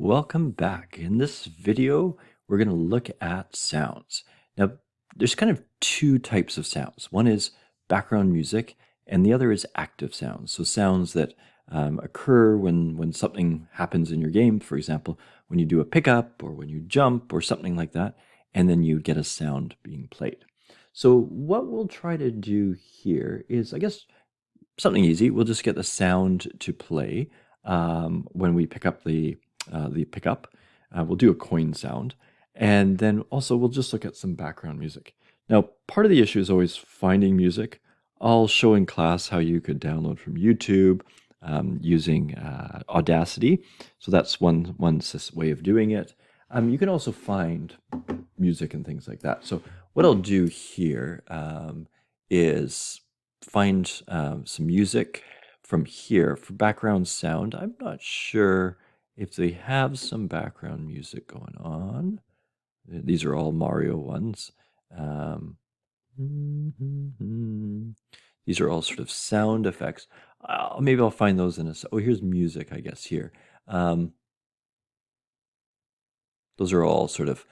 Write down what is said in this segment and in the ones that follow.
Welcome back. In this video, we're going to look at sounds. Now, there's kind of two types of sounds. One is background music, and the other is active sounds. So sounds that occur when something happens in your game, for example, when you do a pickup or when you jump or something like that, and then you get a sound being played. So what we'll try to do here is, I guess, something easy. We'll just get the sound to play when we pick up the pickup. We'll do a coin sound, and then also we'll just look at some background music. Now, part of the issue is always finding music. I'll show in class how you could download from YouTube using Audacity. So that's one way of doing it. You can also find music and things like that. So what I'll do here is find some music from here for background sound. I'm not sure if they have some background music going on. These are all Mario ones. These are all sort of sound effects. Maybe I'll find those in a... Oh, here's music, I guess, here. Those are all sort of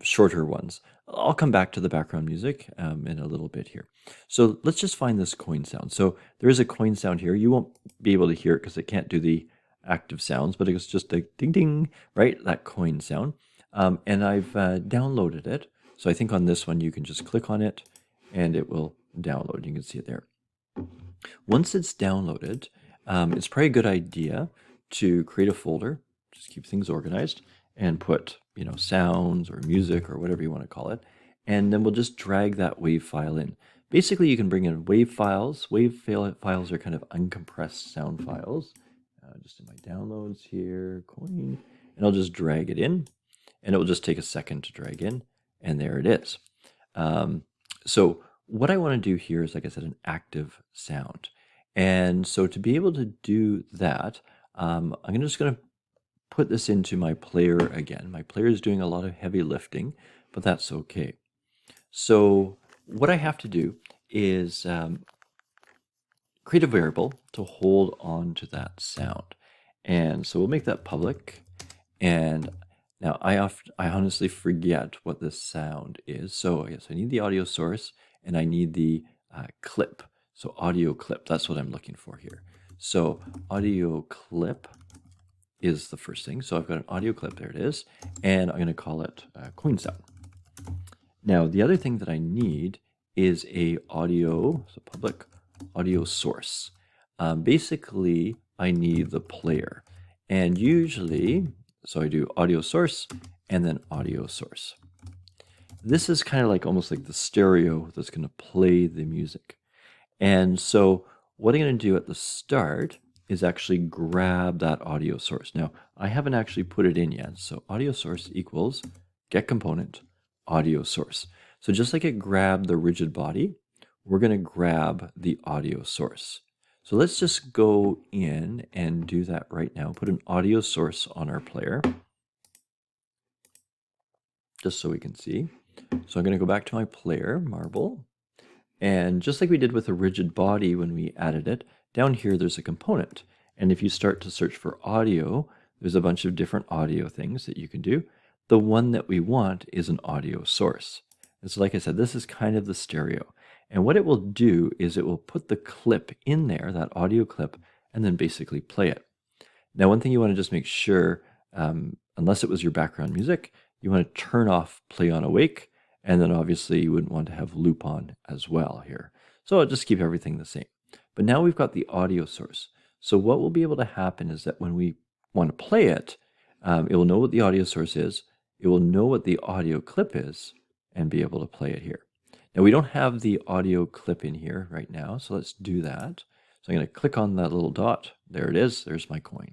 shorter ones. I'll come back to the background music in a little bit here. So let's just find this coin sound. So there is a coin sound here. You won't be able to hear it because it can't do the active sounds, but it's just a ding ding, right? That coin sound. And I've downloaded it. So I think on this one, you can just click on it and it will download. You can see it there. Once it's downloaded, it's probably a good idea to create a folder, just keep things organized, and put, sounds or music or whatever you want to call it. And then we'll just drag that WAV file in. Basically, you can bring in WAV files. WAV files are kind of uncompressed sound files. Just in my downloads here, coin, and I'll just drag it in, and it will just take a second to drag in, and there it is. So what I want to do here is, like I said, an active sound. And so to be able to do that, I'm just going to put this into my player again. My player is doing a lot of heavy lifting, but that's okay. So what I have to do is create a variable to hold on to that sound. And so we'll make that public. And now I honestly forget what this sound is. So I guess I need the audio source and I need the clip. So audio clip, that's what I'm looking for here. So audio clip is the first thing. So I've got an audio clip, there it is. And I'm going to call it coin sound. Now the other thing that I need is a audio, so public audio source. Basically, I need the player. And usually, so I do audio source and then audio source. This is kind of like almost like the stereo that's going to play the music. And so what I'm going to do at the start is actually grab that audio source. Now, I haven't actually put it in yet. So audio source equals get component audio source. So just like it grabbed the rigid body, we're going to grab the audio source. So let's just go in and do that right now. Put an audio source on our player, just so we can see. So I'm going to go back to my player, Marble. And just like we did with a rigid body when we added it, down here there's a component. And if you start to search for audio, there's a bunch of different audio things that you can do. The one that we want is an audio source. And so like I said, this is kind of the stereo. And what it will do is it will put the clip in there, that audio clip, and then basically play it. Now, one thing you want to just make sure, unless it was your background music, you want to turn off play on awake, and then obviously you wouldn't want to have loop on as well here. So I'll just keep everything the same. But now we've got the audio source. So what will be able to happen is that when we want to play it, it will know what the audio source is, it will know what the audio clip is, and be able to play it here. Now we don't have the audio clip in here right now, so let's do that. So I'm going to click on that little dot. There it is. There's my coin.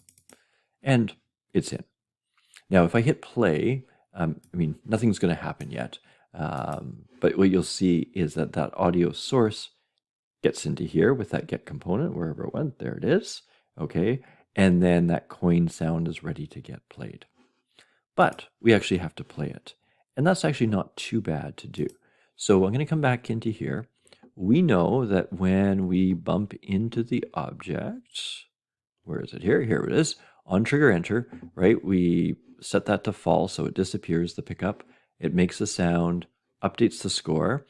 And it's in. Now if I hit play, nothing's going to happen yet. But what you'll see is that that audio source gets into here with that get component, wherever it went. There it is. Okay. And then that coin sound is ready to get played. But we actually have to play it. And that's actually not too bad to do. So I'm going to come back into here. We know that when we bump into the object, where is it here? Here it is. on trigger enter, right, we set that to false, so it disappears the pickup. It makes a sound, updates the score.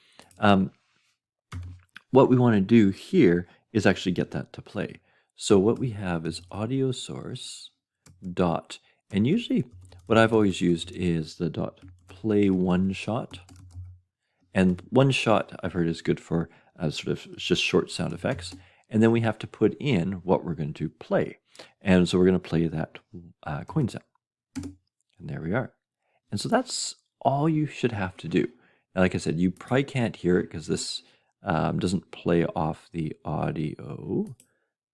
What we want to do here is actually get that to play. So what we have is audio source dot, and usually what I've always used is the dot play one shot. And one shot I've heard is good for sort of just short sound effects. And then we have to put in what we're going to play. And so we're going to play that coin sound. And there we are. And so that's all you should have to do. Now, like I said, you probably can't hear it because this doesn't play off the audio.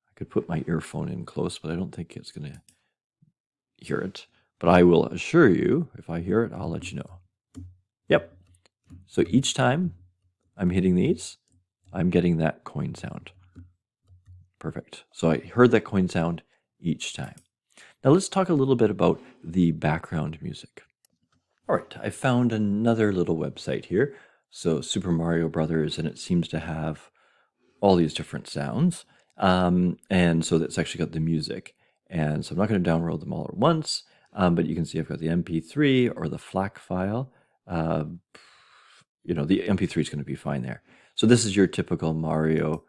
I could put my earphone in close, but I don't think it's going to hear it. But I will assure you, if I hear it, I'll let you know. Yep. So each time I'm hitting these, I'm getting that coin sound. Perfect. So I heard that coin sound each time. Now let's talk a little bit about the background music. All right, I found another little website here. So Super Mario Brothers, and it seems to have all these different sounds. And so that's actually got the music. And so I'm not going to download them all at once, but you can see I've got the MP3 or the FLAC file. You know, the MP3 is going to be fine there. So this is your typical Mario.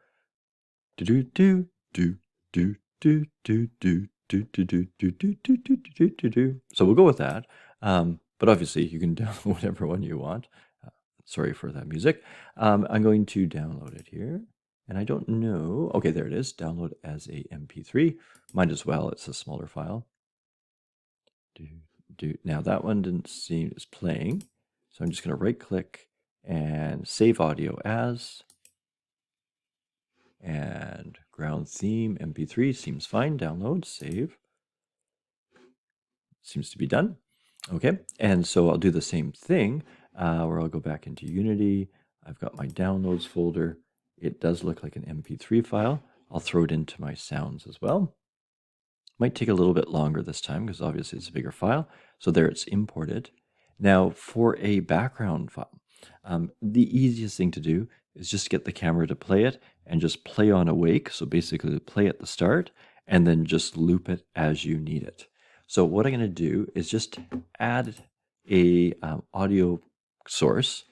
Do do do do do do do do do do do do do do do do. So we'll go with that. But obviously you can download whatever one you want. Sorry for that music. I'm going to download it here. And I don't know. Okay, there it is. Download as a MP3. Might as well. It's a smaller file. Now that one didn't seem is playing. So I'm just going to right click and save audio as. And ground theme MP3 seems fine. Download, save. Seems to be done. Okay, and so I'll do the same thing where I'll go back into Unity. I've got my downloads folder. It does look like an MP3 file. I'll throw it into my sounds as well. Might take a little bit longer this time because obviously it's a bigger file. So there it's imported. Now for a background file, the easiest thing to do is just get the camera to play it and just play on awake. So basically play at the start and then just loop it as you need it. So what I'm going to do is just add a audio source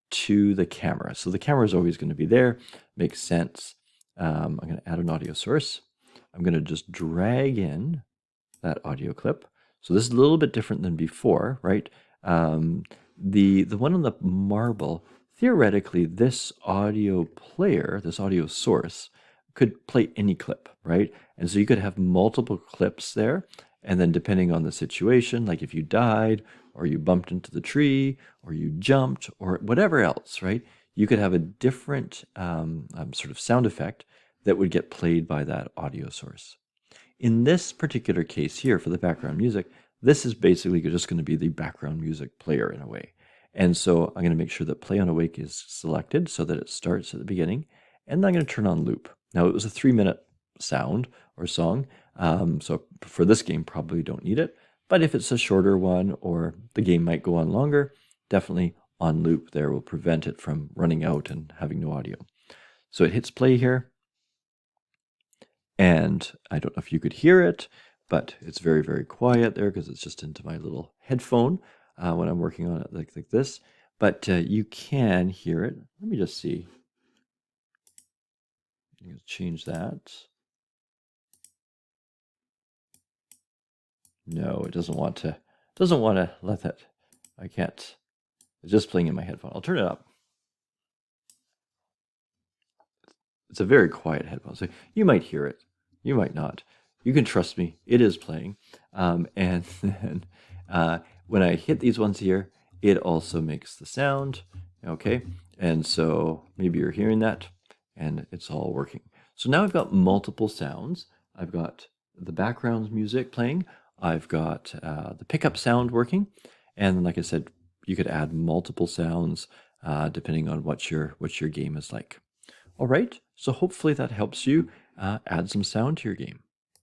to the camera. So the camera is always going to be there. Makes sense. I'm going to add an audio source. I'm going to just drag in that audio clip. So this is a little bit different than before, right? The one on the Marble, theoretically, this audio player, this audio source, could play any clip, right? And so you could have multiple clips there. And then depending on the situation, like if you died or you bumped into the tree or you jumped or whatever else, right? You could have a different sort of sound effect that would get played by that audio source. In this particular case here for the background music, this is basically just going to be the background music player in a way. And so I'm going to make sure that play on awake is selected so that it starts at the beginning. And then I'm going to turn on loop. Now it was a 3-minute sound or song. So for this game, probably don't need it. But if it's a shorter one or the game might go on longer, definitely on loop there will prevent it from running out and having no audio. So it hits play here. And I don't know if you could hear it, but it's very, very quiet there because it's just into my little headphone when I'm working on it like this. But you can hear it. Let me just see. I'm going to change that. No, it doesn't want to let that. I can't. It's just playing in my headphone. I'll turn it up. It's a very quiet headphone, so you might hear it. You might not. You can trust me. It is playing. And then when I hit these ones here, it also makes the sound. Okay, and so maybe you're hearing that, and it's all working. So now I've got multiple sounds. I've got the background music playing. I've got the pickup sound working, and like I said, you could add multiple sounds depending on what your game is like. All right, so hopefully that helps you add some sound to your game.